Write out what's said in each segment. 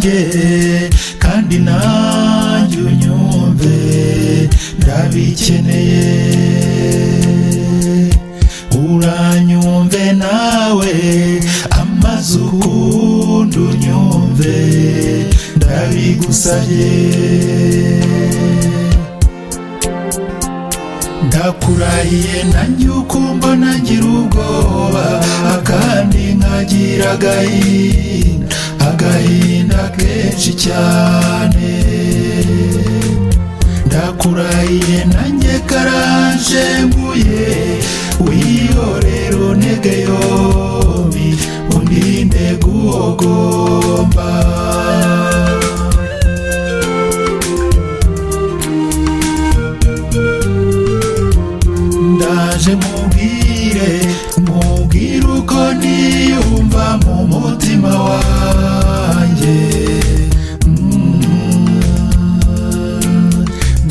wanjye kandi nanjye unyumve ndabikeneye uranyumve nawe amaze ukundi unyumve ndabigusabye ndakurahiye nanjye uko mbona ngira ubwoba kandi nkagira agahinda kenshi cyane ndakurahiye nanjye karanjembuye wihorere untege yombi undinde guhogomba ndaje mubwire uko niyumva mu mutima wanjye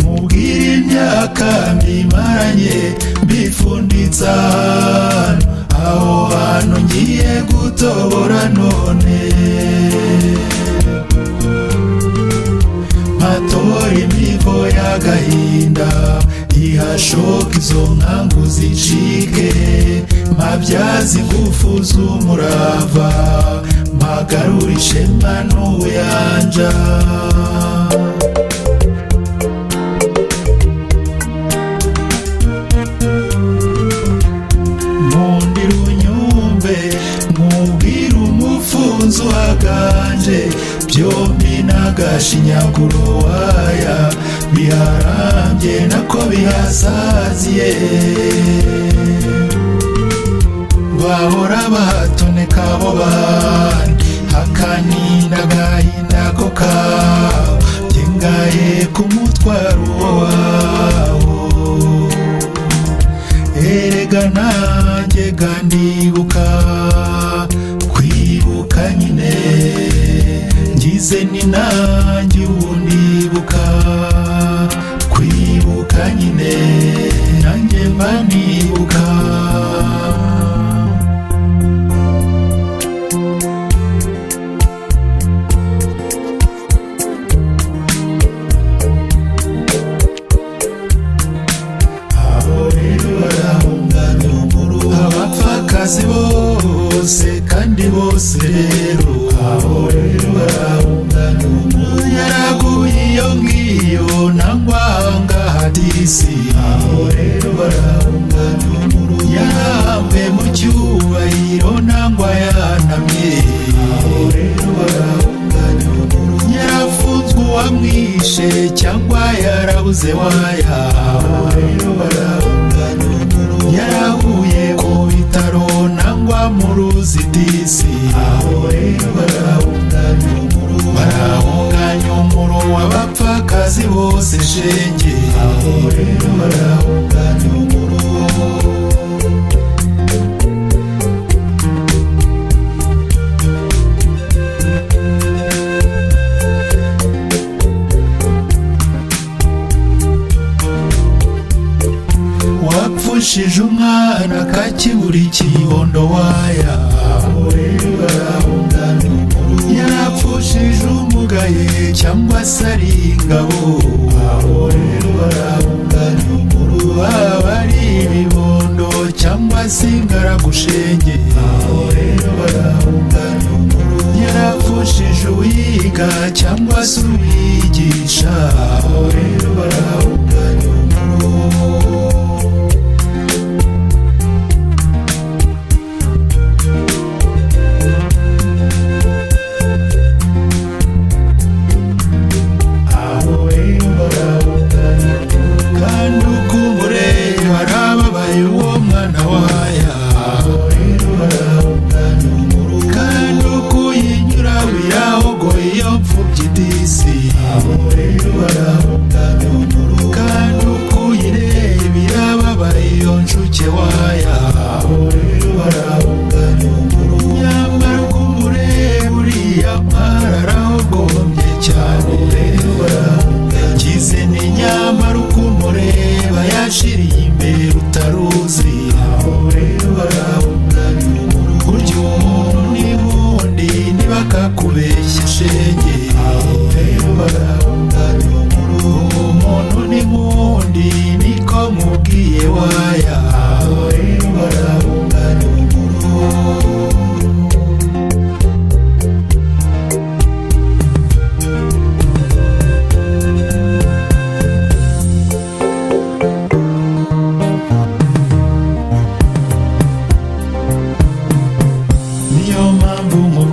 mubwire imyaka mbimaranye mbifunditse aho hantu ngiye gutobora none mpatora imivo y'agahinda ihashoka izo nkangu zicike mpabyaza ingufu z'umurava mpagarura ishema n'ubuyanja nkundira unyumve nkubwire umufunzo uhaganje byombi n'agashinyaguro waya biharambye nako bihasaziye bahora bahatoneka abo bandi hakaninda agahinda ko kawe byengaye ku mutwaro wawo erega nanjye gandibuka kwibuka nyine ngize ni nanjye undibuka kwibuka nyine nanjye mba nibuka abapfakazi bose kandi bose rero aho rero barahungana yaraguye iyo ngiyo nangwanga hadisi aho rero barahungana yahamwe mu cyubahiro nangwa yanamye aho rero barahungana yarafunzwe uwamwishe cyangwa yarabuze waya aho rero barahungana yarahuye ku bitaro nangwa mu ruzitisi aho rero barahunganya umuro w'abapfakazi bose shenge aho rero barahunganya umuro wapfushije umwana kakibura ikibondo waya aho rero barahungana yarapfushije umugaye cyangwa se ari ingabo aho rero barahungana baba ari ibibondo cyangwa se ingaragushenge aho rero barahungana yarapfushije uwiga cyangwa se uwigisha aho rero barahungana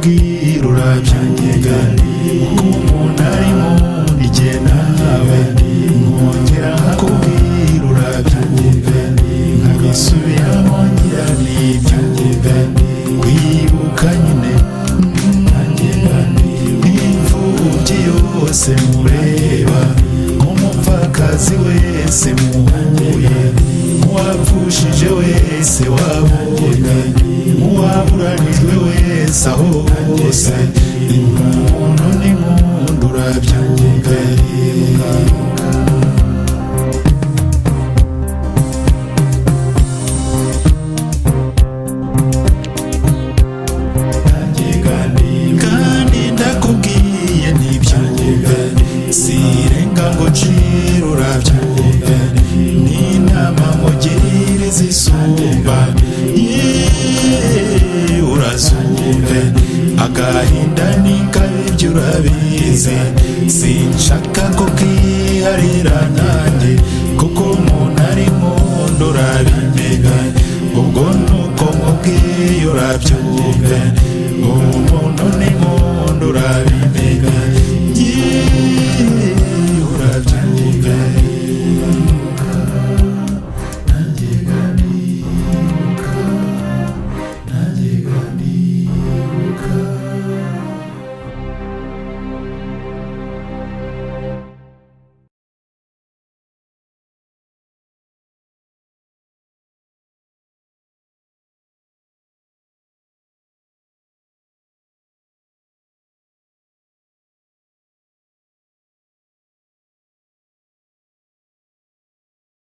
ndakubwira urabyumva umuntu arimo nige nawe nkongera nkakubwira urabyumva nkabisubiramo ngira nibyo kwibuka nyine n'imfubyi yose mureba nk'umupfakazi wese muhuye nk'uwapfushije wese wabonye nk'uwaburanijwe wese aho hose umuntu n'impundu urabyumva kandi ndakubwiye ntibyumve sirenga ngo ncire urabyumva n'inama mugire zisumba urazumve agahinda nikabibyo urabizi sinshaka ko kiharira nanjye kuko umuntu ari mundo urabimenya ubwo nuko mubwiye urabyumve